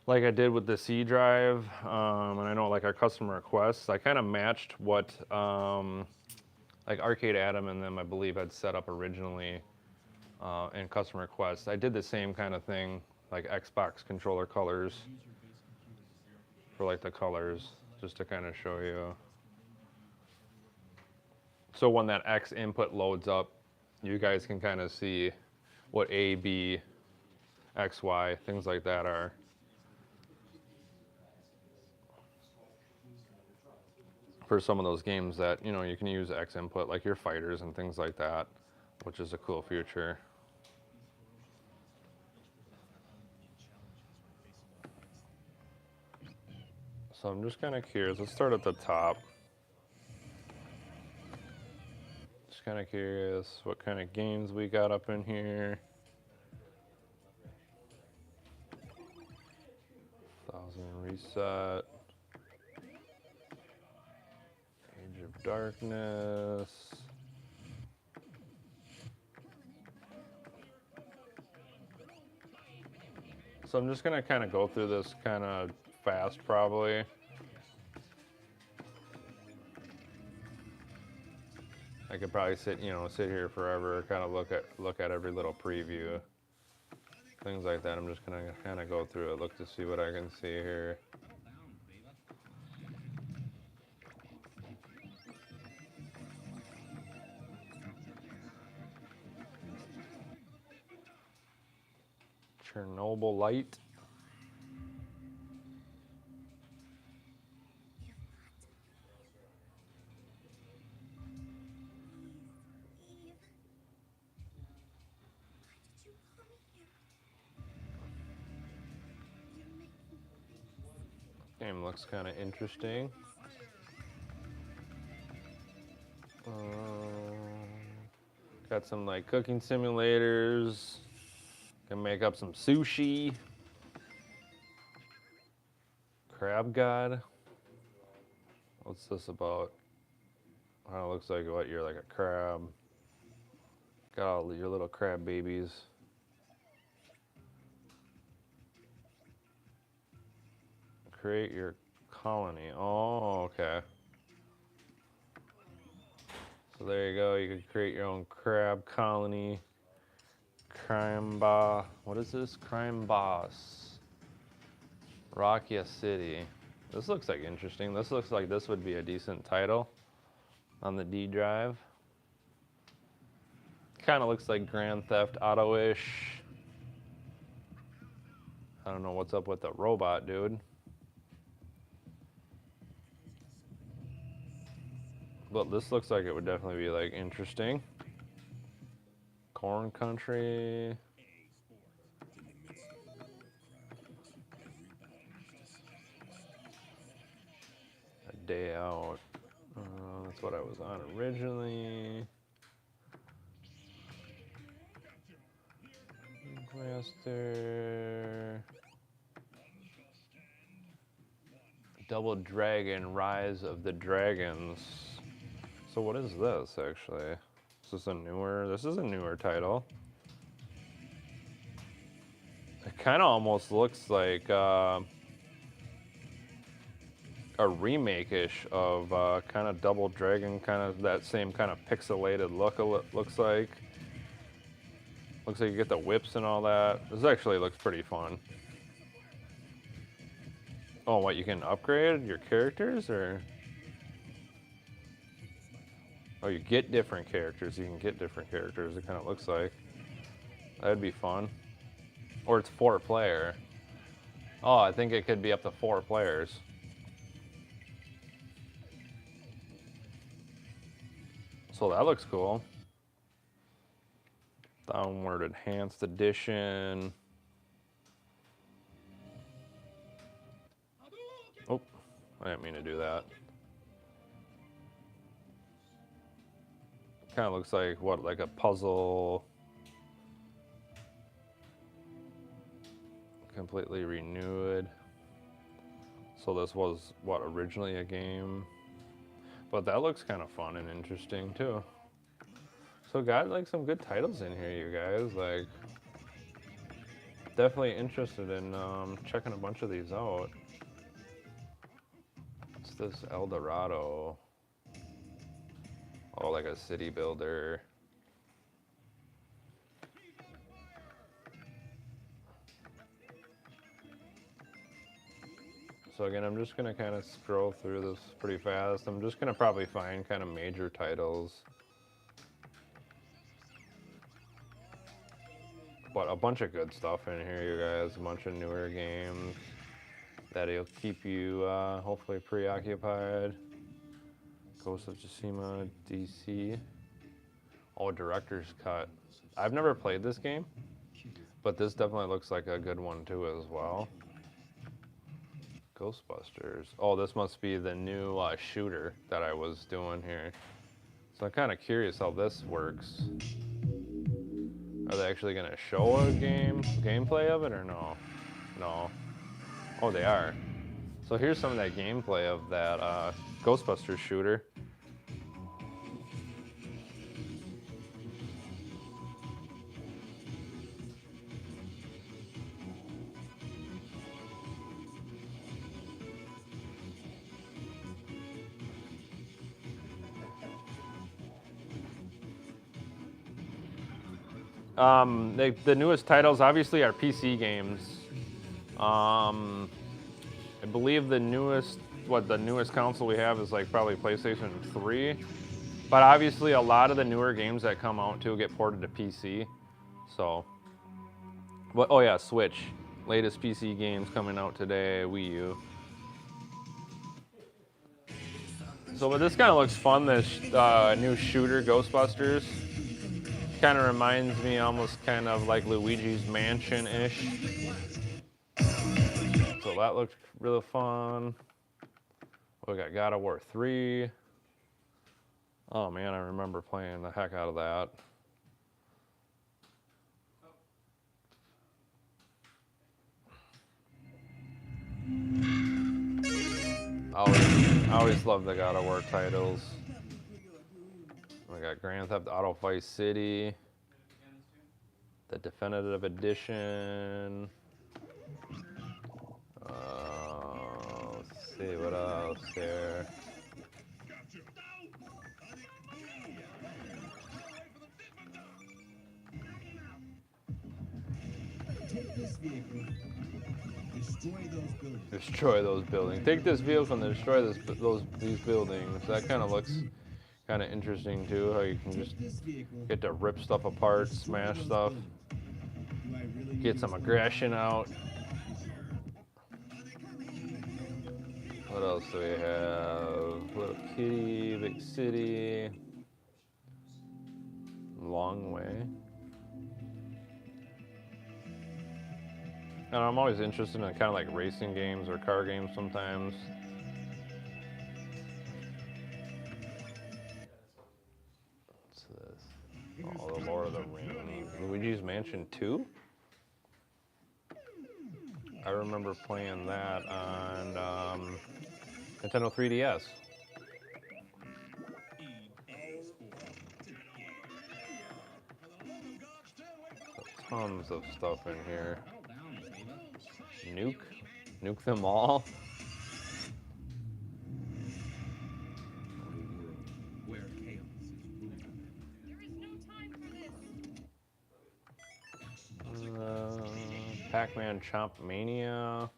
like I did with the C drive. And I know like our customer requests, I kind of matched what like Arcade Adam and them, I believe, had set up originally in customer requests. I did the same kind of thing, like Xbox controller colors for like the colors, just to kind of show you. So when that X input loads up, you guys can kind of see what A, B, X, Y, things like that are. For some of those games that, you know, you can use X input, like your fighters and things like that, which is a cool feature. So I'm just kind of curious. Let's start at the top. Just kind of curious what kind of games we got up in here. 1000 Reset. Age of Darkness. So I'm just gonna kind of go through this kind of fast, probably. I could probably sit here forever, kind of look at every little preview, things like that. I'm just gonna kind of go through it, look to see what I can see here. Chernobyl Light. game looks kind of interesting. Got some like cooking simulators. Can make up some sushi. Crab God. What's this about? Oh, it looks like what, you're like a crab. Got all your little crab babies. Create your colony. Oh, okay. So there you go. You can create your own crab colony. Crime boss. What is this? Crime boss. Rakia City. This looks like interesting. This looks like this would be a decent title on the D drive. Kind of looks like Grand Theft Auto-ish. I don't know what's up with the robot, dude. But this looks like it would definitely be like interesting. Corn Country. A Day Out. That's what I was on originally. Master. Double Dragon, Rise of the Dragons. So what is this actually? This is a newer title. It kind of almost looks like a remake-ish of kind of Double Dragon, kind of that same kind of pixelated look it looks like. Looks like you get the whips and all that. This actually looks pretty fun. Oh, what, you can upgrade your characters, or? Oh, you get different characters. You can get different characters, it kind of looks like. That'd be fun. Or it's 4-player. Oh, I think it could be up to 4 players. So that looks cool. Downward Enhanced Edition. Oh, I didn't mean to do that. Kind of looks like, what, like a puzzle. Completely renewed. So this was, what, originally a game? But that looks kind of fun and interesting too. So got like some good titles in here, you guys. Like, definitely interested in checking a bunch of these out. What's this? El Dorado. Oh, like a city builder. So again, I'm just gonna kind of scroll through this pretty fast. I'm just gonna probably find kind of major titles. But a bunch of good stuff in here, you guys. A bunch of newer games that'll keep you hopefully preoccupied. Ghost of Tsushima, DC. Oh, Director's Cut. I've never played this game, but this definitely looks like a good one too as well. Ghostbusters. Oh, this must be the new shooter that I was doing here. So I'm kind of curious how this works. Are they actually going to show a gameplay of it or no? No. Oh, they are. So here's some of that gameplay of that Ghostbusters shooter. The newest titles obviously are PC games. I believe the newest console we have is like probably PlayStation 3. But obviously a lot of the newer games that come out too get ported to PC. So, but oh yeah, Switch. Latest PC games coming out today, Wii U. So, but this kind of looks fun, this new shooter, Ghostbusters. Kind of reminds me almost kind of like Luigi's Mansion-ish. So so that looked really fun. We got God of War 3. Oh man, I remember playing the heck out of that. I always love the God of War titles. We got Grand Theft Auto Vice City, the Definitive Edition. Let's see what else here. Take this vehicle. Destroy those buildings. Destroy those buildings. Take this vehicle and destroy these buildings. That kind of looks kind of interesting too. How you can just Take this vehicle. get to rip stuff apart, Destroy smash those stuff, buildings. Do I really need get to some explain? aggression out. What else do we have? Little Kitty, Big City, Long Way. And I'm always interested in kind of like racing games or car games sometimes. What's this? Oh, the Lord of the Rings. Luigi's Mansion 2? I remember playing that on Nintendo 3DS. Tons of stuff in here. Nuke them all. Where chaos is ruling. There is no time for this. Pac-Man Chomp Mania.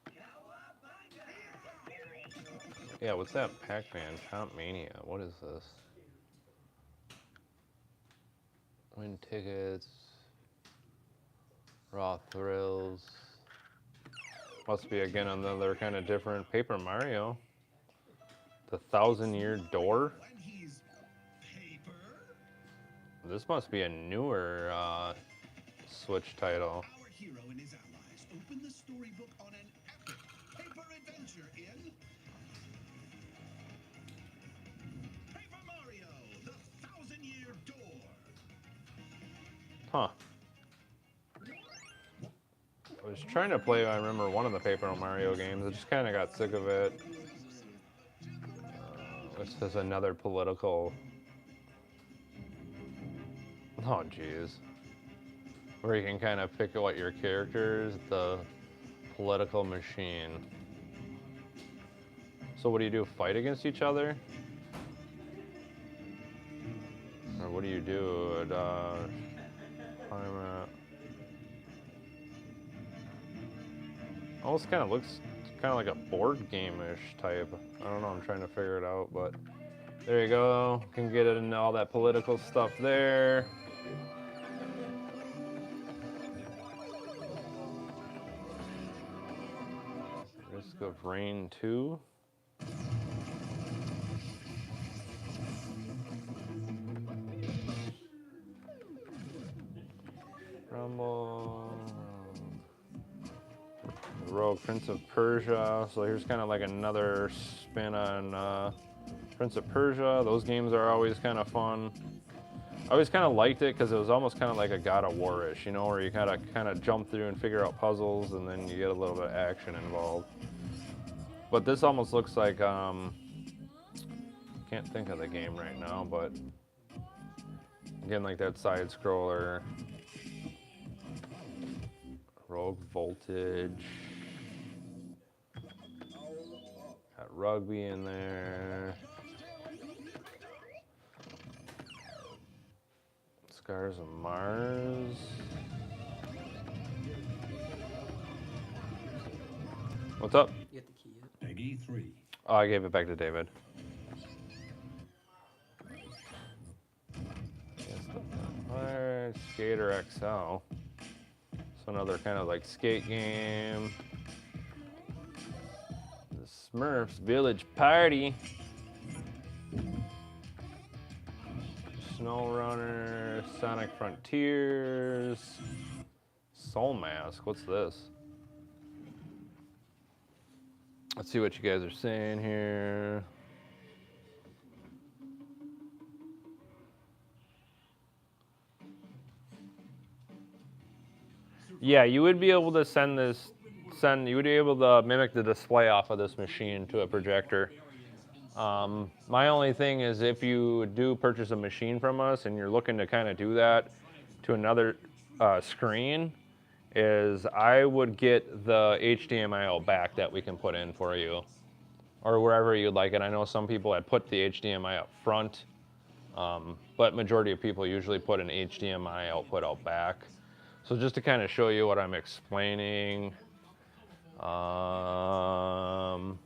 Yeah, what's that? Pac-Man Chomp Mania. What is this? Win tickets. Raw thrills. Must be again another kind of different Paper Mario. The 1,000-Year Door. This must be a newer Switch title. Our hero and his allies open the storybook on an epic paper adventure in Paper Mario, the 1,000-Year Door. Huh. I was trying to play, I remember, one of the Paper Mario games. I just kind of got sick of it. This is another political... Oh, jeez. Where you can kind of pick what your character is, the political machine. So what do you do, fight against each other? Or what do you do at, time at... Almost kind of looks kind of like a board game-ish type. I don't know, I'm trying to figure it out, but there you go. Can get into all that political stuff there. Risk of Rain 2. Rumble. Rogue Prince of Persia. So here's kind of like another spin on Prince of Persia. Those games are always kind of fun. I always kind of liked it because it was almost kind of like a God of War-ish, you know, where you kind of jump through and figure out puzzles, and then you get a little bit of action involved. But this almost looks like can't think of the game right now, but again, like that side scroller. Rogue Voltage. Got rugby in there. Scars of Mars. What's up? You get the key yet? Peggy 3. Oh, I gave it back to David. Alright, Skater XL. So another kind of like skate game. The Smurfs Village Party. Snow Runner, Sonic Frontiers, Soul Mask. What's this? Let's see what you guys are saying here. Yeah, you would be able to you would be able to mimic the display off of this machine to a projector. My only thing is if you do purchase a machine from us and you're looking to kind of do that to another screen, is I would get the HDMI out back that we can put in for you, or wherever you'd like it. I know some people had put the HDMI up front, but majority of people usually put an HDMI output out back. So just to kind of show you what I'm explaining, so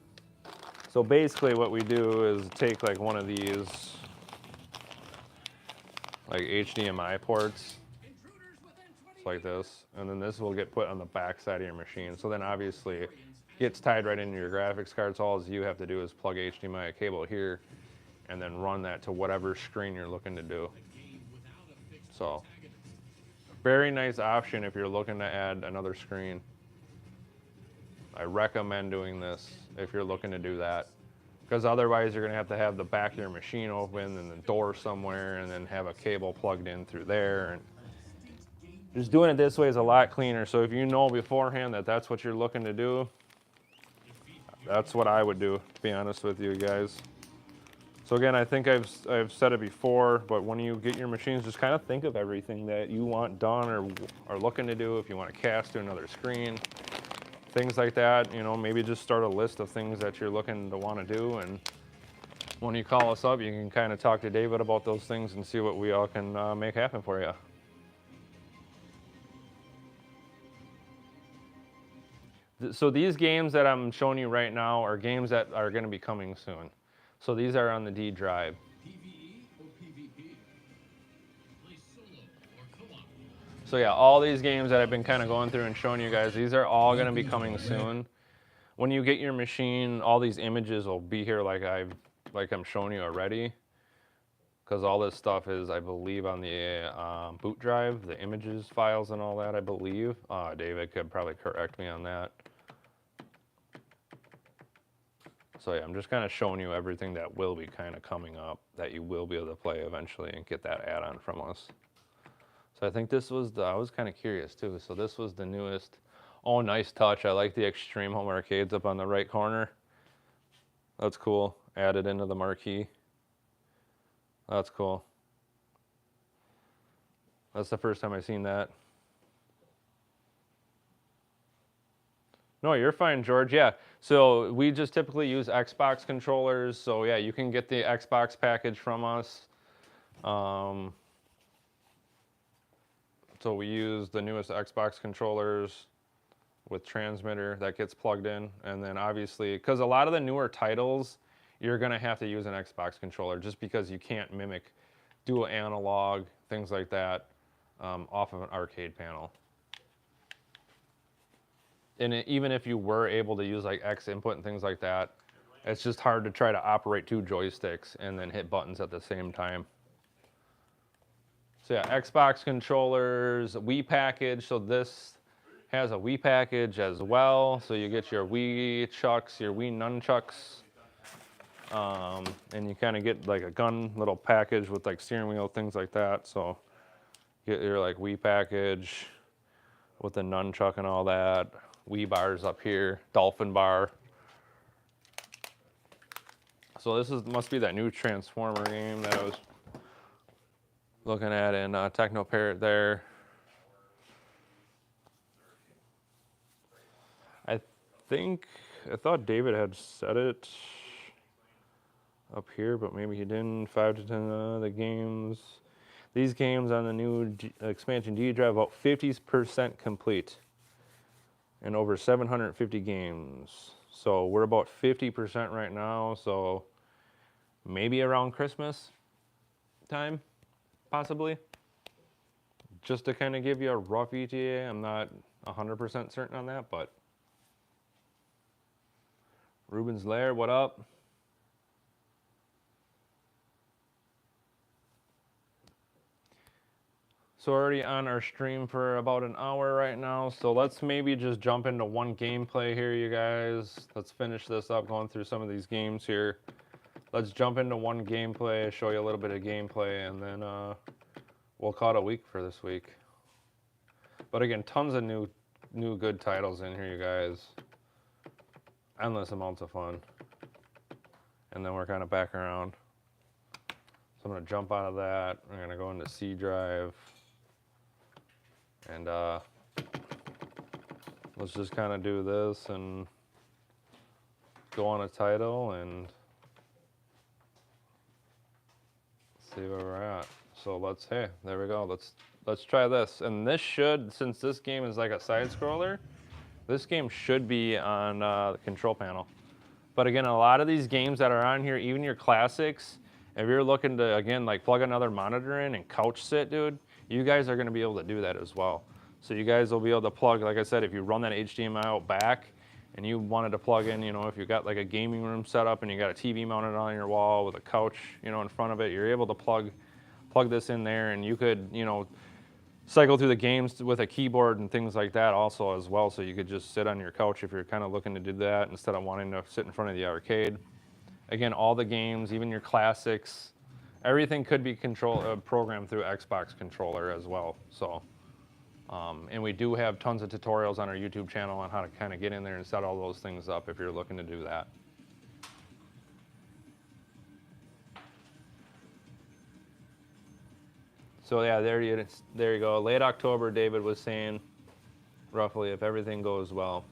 basically what we do is take like one of these like HDMI ports, just like this, and then this will get put on the back side of your machine. So then obviously it gets tied right into your graphics card. So all you have to do is plug HDMI cable here and then run that to whatever screen you're looking to do. So very nice option if you're looking to add another screen. I recommend doing this if you're looking to do that, because otherwise you're going to have the back of your machine open and the door somewhere and then have a cable plugged in through there. And just doing it this way is a lot cleaner. So if you know beforehand that that's what you're looking to do, that's what I would do, to be honest with you guys. So again, I think I've said it before, but when you get your machines, just kind of think of everything that you want done or are looking to do. If you want to cast to another screen, things like that, you know, maybe just start a list of things that you're looking to want to do. And when you call us up, you can kind of talk to David about those things and see what we all can make happen for you. So these games that I'm showing you right now are games that are going to be coming soon. So these are on the D drive. So yeah, all these games that I've been kind of going through and showing you guys, these are all going to be coming soon. When you get your machine, all these images will be here like I'm showing you already. Because all this stuff is, I believe, on the boot drive, the images, files, and all that, I believe. David could probably correct me on that. So yeah, I'm just kind of showing you everything that will be kind of coming up that you will be able to play eventually and get that add-on from us. So I think this was I was kind of curious too. So this was the newest. Oh, nice touch. I like the Extreme Home Arcades up on the right corner. That's cool. Added into the marquee. That's cool. That's the first time I've seen that. No, you're fine, George. Yeah. So we just typically use Xbox controllers. So yeah, you can get the Xbox package from us. So we use the newest Xbox controllers with transmitter that gets plugged in. And then obviously, because a lot of the newer titles, you're going to have to use an Xbox controller just because you can't mimic dual analog, things like that, off of an arcade panel. And even if you were able to use like X input and things like that, it's just hard to try to operate two joysticks and then hit buttons at the same time. So yeah, Xbox controllers, Wii package. So this has a Wii package as well. So you get your Wii chucks, your Wii nunchucks. And you kind of get like a gun little package with like steering wheel, things like that. So get your like Wii package with the nunchuck and all that. Wii bars up here, Dolphin bar. So this must be that new Transformer game that I was looking at in TechnoParrot there. I thought David had said it up here, but maybe he didn't. 5 to 10 the games. These games on the new expansion D drive about 50% complete. And over 750 games. So we're about 50% right now. So maybe around Christmas time, possibly. Just to kind of give you a rough ETA. I'm not 100% certain on that, but. Ruben's Lair, what up? So we're already on our stream for about an hour right now. So let's maybe just jump into one gameplay here, you guys. Let's finish this up, going through some of these games here. Let's jump into one gameplay, show you a little bit of gameplay, and then we'll call it a week for this week. But again, tons of new good titles in here, you guys. Endless amounts of fun. And then we're kind of back around. So I'm going to jump out of that. I'm going to go into C drive. And let's just kind of do this and go on a title and see where we're at. So let's, hey, there we go. Let's try this. And this should, since this game is like a side scroller, this game should be on the control panel. But again, a lot of these games that are on here, even your classics, if you're looking to, again, like plug another monitor in and couch sit, dude, you guys are going to be able to do that as well. So you guys will be able to plug, like I said, if you run that HDMI out back and you wanted to plug in, you know, if you got like a gaming room set up and you got a TV mounted on your wall with a couch, you know, in front of it, you're able to plug this in there, and you could, you know, cycle through the games with a keyboard and things like that also as well. So you could just sit on your couch if you're kind of looking to do that instead of wanting to sit in front of the arcade. Again, all the games, even your classics, everything could be programmed through Xbox controller as well. So, and we do have tons of tutorials on our YouTube channel on how to kind of get in there and set all those things up if you're looking to do that. So yeah, there you go. Late October, David was saying, roughly, if everything goes well.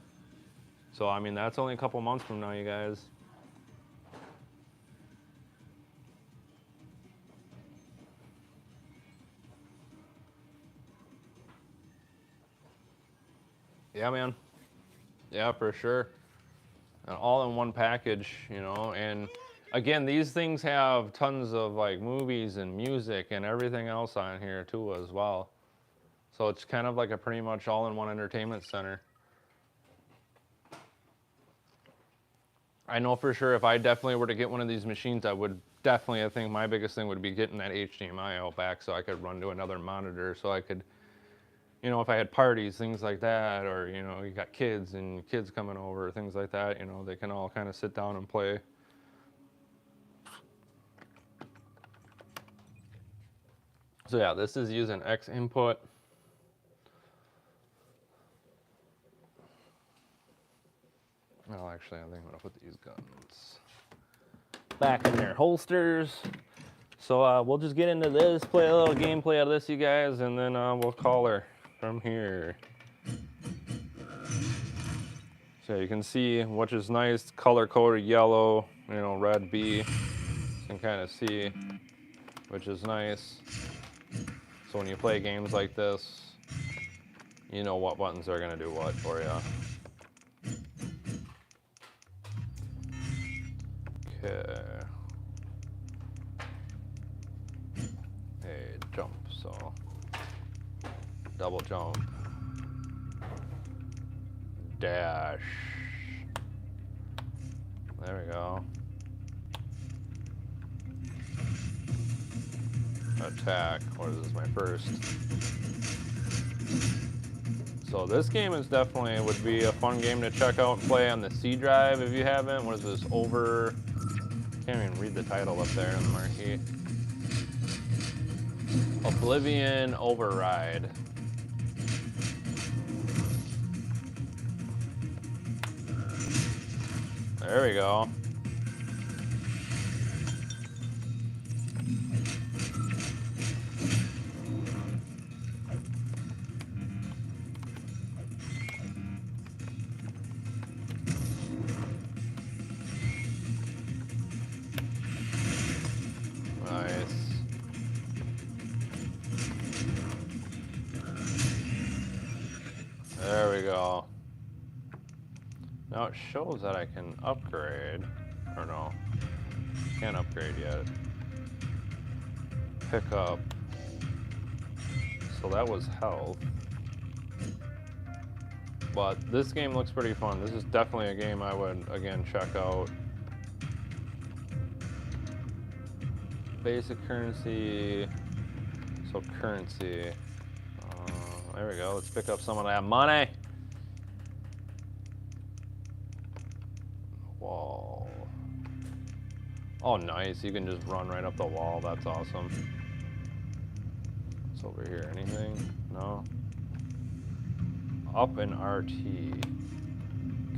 So I mean, that's only a couple months from now, you guys. Yeah, man. Yeah, for sure. An all-in-one package, you know. And again, these things have tons of like movies and music and everything else on here too as well. So it's kind of like a pretty much all-in-one entertainment center. I know for sure if I definitely were to get one of these machines, I would definitely, I think my biggest thing would be getting that HDMI out back so I could run to another monitor, so I could, you know, if I had parties, things like that, or, you know, you got kids and kids coming over, things like that, you know, they can all kind of sit down and play. So yeah, this is using X input. Well, actually, I think I'm gonna put these guns back in their holsters. So we'll just get into this, play a little gameplay out of this, you guys, and then we'll call her from here. So you can see, which is nice, color-coded yellow, you know, red B. You can kind of see, which is nice. So when you play games like this, you know what buttons are gonna do what for you. Okay. Hey, jump, so double jump. Dash. There we go. Attack. What is this, my first? So this game is definitely would be a fun game to check out and play on the C drive if you haven't. What is this? Can't even read the title up there in the marquee. Oblivion Override. There we go. Nice. There we go. Now it shows that I can upgrade, or no, can't upgrade yet. Pick up. So that was health. But this game looks pretty fun. This is definitely a game I would, again, check out. Basic currency, so currency. There we go. Let's pick up some of that money. Wall. Oh, nice. You can just run right up the wall. That's awesome. What's over here? Anything? No? Up and RT.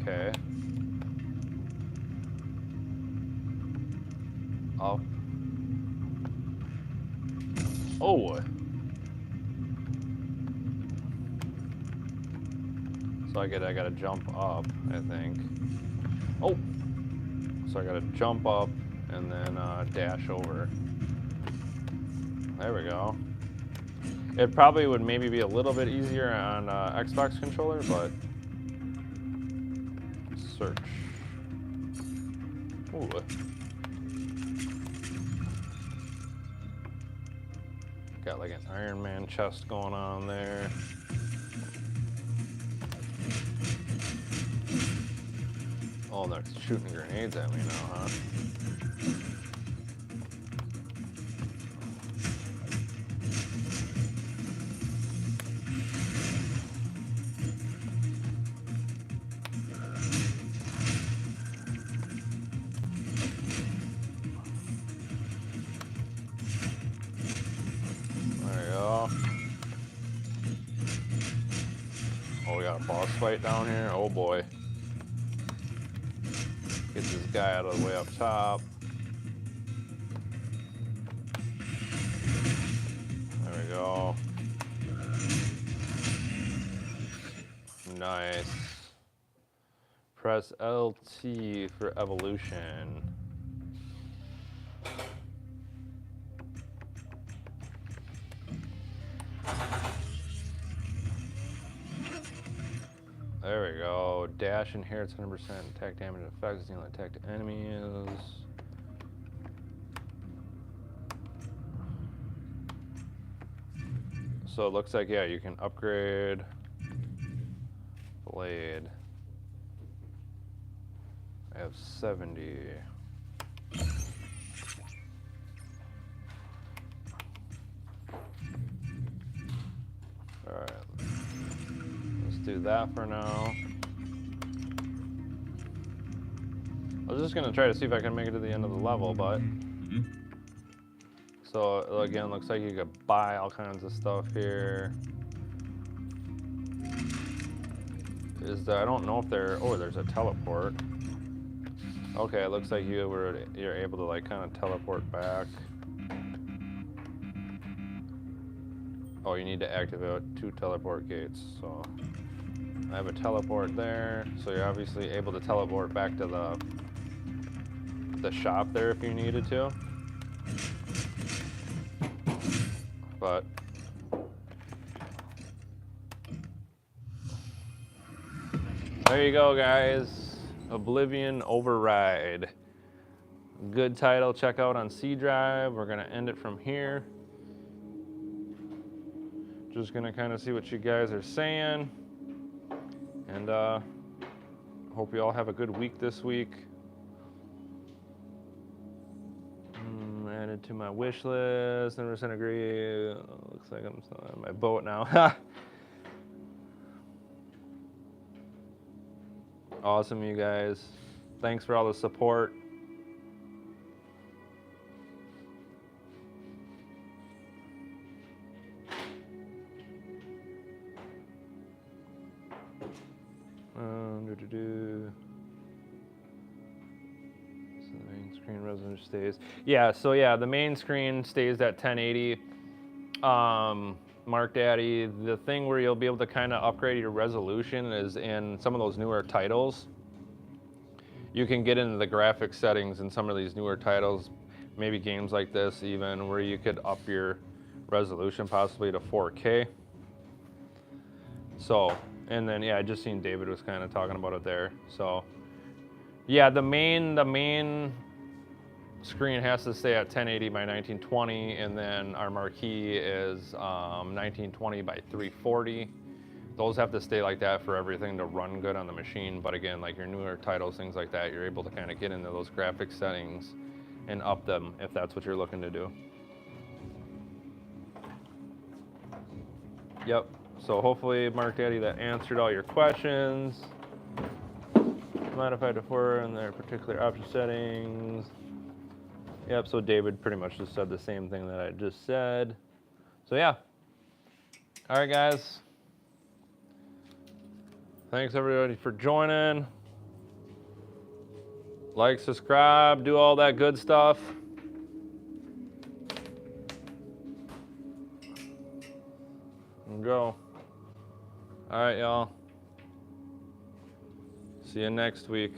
Okay. Up. Oh! So I gotta jump up, I think. Oh! So I gotta jump up and then dash over. There we go. It probably would maybe be a little bit easier on Xbox controller, but search. Ooh. Got like an Iron Man chest going on there. Oh, they're shooting grenades at me now, huh? There we go. Oh, we got a boss fight down here. Oh boy. Get this guy out of the way up top. There we go. Nice. Press LT for evolution. There we go. Dash inherits 100% attack damage effects. The only attack to enemies. So it looks like, yeah, you can upgrade blade. I have 70. All right. Let's do that for now. I was just gonna try to see if I can make it to the end of the level, but so again, looks like you could buy all kinds of stuff here. I don't know if there's a teleport. Okay, it looks like you're able to like kind of teleport back. Oh, you need to activate 2 teleport gates. So I have a teleport there, so you're obviously able to teleport back to the shop there if you needed to. But there you go, guys. Oblivion Override. Good title. Check out on C Drive. We're gonna end it from here. Just gonna kind of see what you guys are saying, and hope you all have a good week this week. Added to my wish list. 100% agree. Looks like I'm still on my boat now. Awesome, you guys. Thanks for all the support. So the main screen resolution stays. Yeah, so yeah, the main screen stays at 1080. Mark Daddy, the thing where you'll be able to kind of upgrade your resolution is in some of those newer titles. You can get into the graphics settings in some of these newer titles, maybe games like this even, where you could up your resolution possibly to 4K. So, and then yeah, I just seen David was kind of talking about it there. So, yeah, the main screen has to stay at 1080 by 1920, and then our marquee is 1920 by 340. Those have to stay like that for everything to run good on the machine. But again, like your newer titles, things like that, you're able to kind of get into those graphic settings and up them if that's what you're looking to do. Yep. So hopefully, Mark Daddy, that answered all your questions. Modified to 4 in their particular option settings. Yep, so David pretty much just said the same thing that I just said. So yeah. All right, guys. Thanks everybody for joining. Like, subscribe, do all that good stuff. And go. All right, y'all. See you next week.